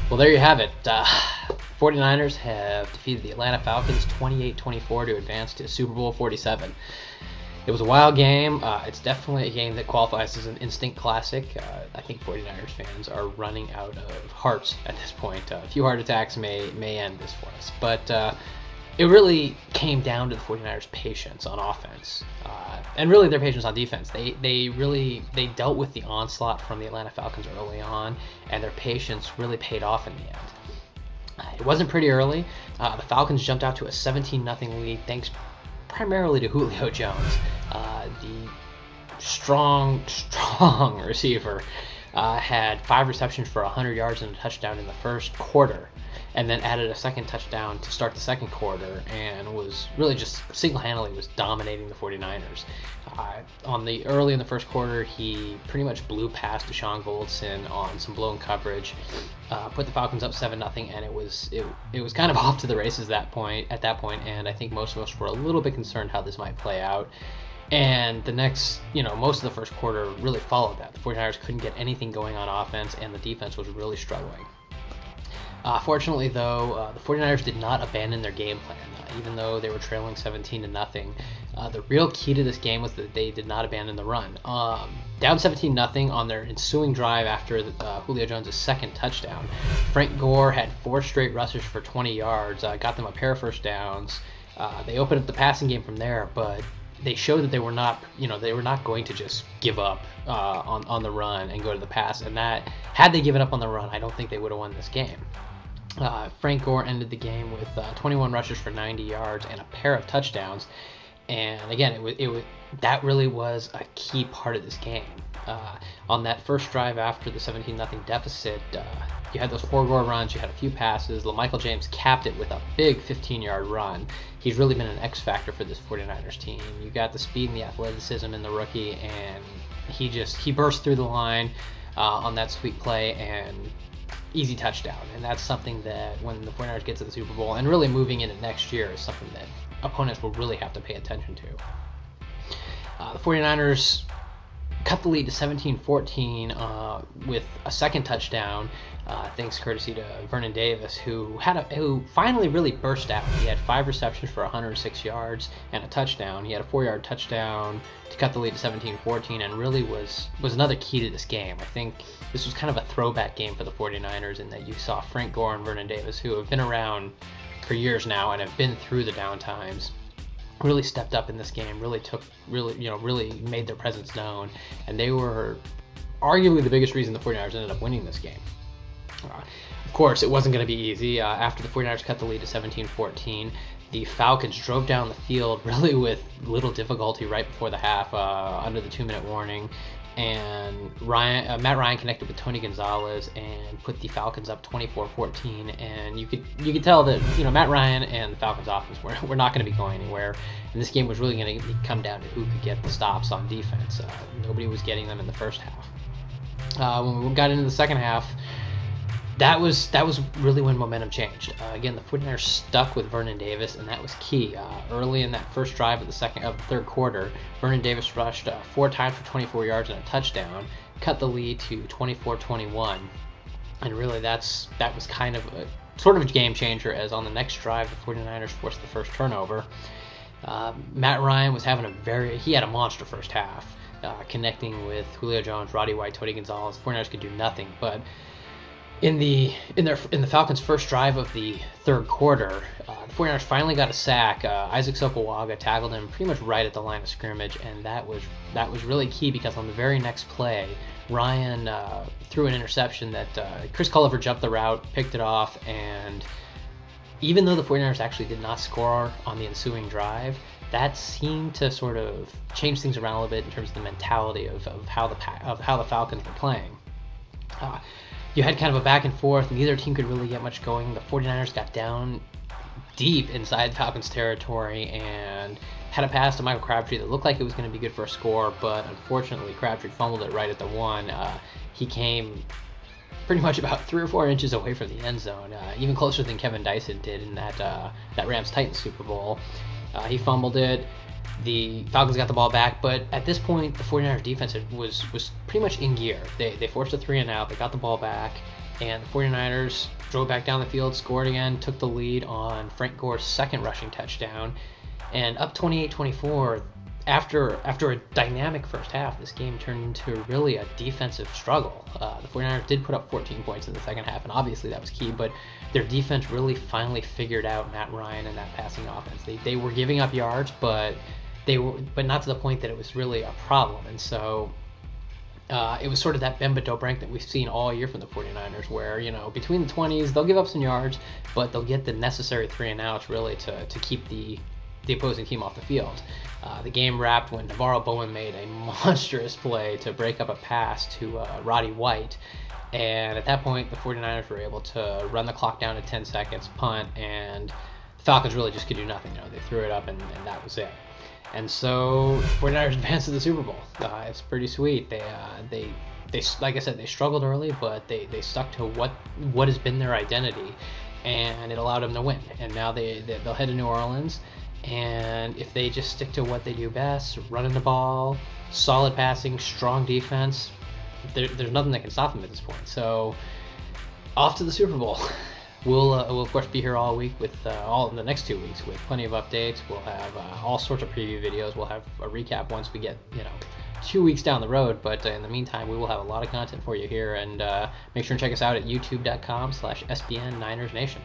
Well, there you have it. 49ers have defeated the Atlanta Falcons 28-24 to advance to Super Bowl XLVII. It was a wild game. It's definitely a game that qualifies as an instant classic. I think 49ers fans are running out of hearts at this point. A few heart attacks may end this for us. But it really came down to the 49ers' patience on offense. And really their patience on defense. They dealt with the onslaught from the Atlanta Falcons early on, and their patience really paid off in the end. It wasn't pretty early. The Falcons jumped out to a 17-0 lead thanks primarily to Julio Jones, the strong receiver. Had 5 receptions for 100 yards and a touchdown in the first quarter, and then added a second touchdown to start the second quarter, and was really just single-handedly was dominating the 49ers. Early in the first quarter, he pretty much blew past Deshaun Goldson on some blown coverage, put the Falcons up 7-0, and it was kind of off to the races at that point, and I think most of us were a little bit concerned how this might play out. And the next, most of the first quarter really followed that. The 49ers couldn't get anything going on offense, and the defense was really struggling. Fortunately, though, the 49ers did not abandon their game plan, even though they were trailing 17-0. The real key to this game was that they did not abandon the run. Down 17-0 on their ensuing drive after Julio Jones' second touchdown, Frank Gore had 4 straight rushes for 20 yards, got them a pair of first downs. They opened up the passing game from there, but they showed that they were not going to just give up on the run and go to the pass. And that, had they given up on the run, I don't think they would have won this game. Frank Gore ended the game with 21 rushes for 90 yards and a pair of touchdowns. And again, that really was a key part of this game. On that first drive after the 17-0 deficit, you had those 4 Gore runs, you had a few passes. LaMichael James capped it with a big 15-yard run. He's really been an X factor for this 49ers team. You got the speed and the athleticism in the rookie, and he burst through the line on that sweep play, and easy touchdown. And that's something that when the 49ers get to the Super Bowl, and really moving into next year, is something that opponents will really have to pay attention to. The 49ers cut the lead to 17-14 with a second touchdown, thanks courtesy to Vernon Davis, who finally really burst out. He had 5 receptions for 106 yards and a touchdown. He had a 4-yard touchdown to cut the lead to 17-14, and really was another key to this game. I think this was kind of a throwback game for the 49ers in that you saw Frank Gore and Vernon Davis, who have been around for years now and have been through the down times, really stepped up in this game, really made their presence known, and they were arguably the biggest reason the 49ers ended up winning this game. Of course, it wasn't going to be easy. After the 49ers cut the lead to 17-14, the Falcons drove down the field really with little difficulty right before the half, under the 2-minute warning, and Matt Ryan connected with Tony Gonzalez and put the Falcons up 24-14. And you could tell that Matt Ryan and the Falcons offense were not going to be going anywhere, and this game was really going to come down to who could get the stops on defense. Nobody was getting them in the first half. When we got into the second half, that was really when momentum changed. Again, the 49ers stuck with Vernon Davis, and that was key. Early in that first drive of the third quarter, Vernon Davis rushed 4 times for 24 yards and a touchdown, cut the lead to 24-21. And really that was kind of sort of a game changer, as on the next drive, the 49ers forced the first turnover. Matt Ryan was having he had a monster first half, connecting with Julio Jones, Roddy White, Tony Gonzalez. 49ers could do nothing, but in the Falcons' first drive of the third quarter, the 49ers finally got a sack. Isaac Sokowaga tackled him pretty much right at the line of scrimmage, and that was really key, because on the very next play, Ryan threw an interception that Chris Culliver jumped the route, picked it off, and even though the 49ers actually did not score on the ensuing drive, that seemed to sort of change things around a little bit in terms of the mentality of how the Falcons were playing. You had kind of a back and forth. Neither team could really get much going. The 49ers got down deep inside Falcons territory and had a pass to Michael Crabtree that looked like it was going to be good for a score, but unfortunately Crabtree fumbled it right at the 1. He came pretty much about 3 or 4 inches away from the end zone, even closer than Kevin Dyson did in that Rams-Titans Super Bowl. He fumbled it. The Falcons got the ball back, but at this point, the 49ers defense was pretty much in gear. They forced a 3-and-out, they got the ball back, and the 49ers drove back down the field, scored again, took the lead on Frank Gore's second rushing touchdown, and up 28-24. After a dynamic first half, this game turned into really a defensive struggle. The 49ers did put up 14 points in the second half, and obviously that was key, but their defense really finally figured out Matt Ryan and that passing offense. They were giving up yards, but not to the point that it was really a problem. And so it was sort of that Bemba Dobrank that we've seen all year from the 49ers, where, between the 20s, they'll give up some yards, but they'll get the necessary 3 and outs really to keep the opposing team off the field. The game wrapped when Navarro Bowman made a monstrous play to break up a pass to Roddy White. And at that point, the 49ers were able to run the clock down to 10 seconds, punt, and the Falcons really just could do nothing. They threw it up, and that was it. And so the 49ers advanced to the Super Bowl. It's pretty sweet. They like I said, they struggled early, but they stuck to what has been their identity, and it allowed them to win. And now they'll head to New Orleans. And if they just stick to what they do best, running the ball, solid passing, strong defense, there's nothing that can stop them at this point. So, off to the Super Bowl. We'll of course be here all week with all in the next 2 weeks with plenty of updates. We'll have all sorts of preview videos. We'll have a recap once we get 2 weeks down the road. But in the meantime, we will have a lot of content for you here. And make sure and check us out at youtube.com/SBN Niners Nation.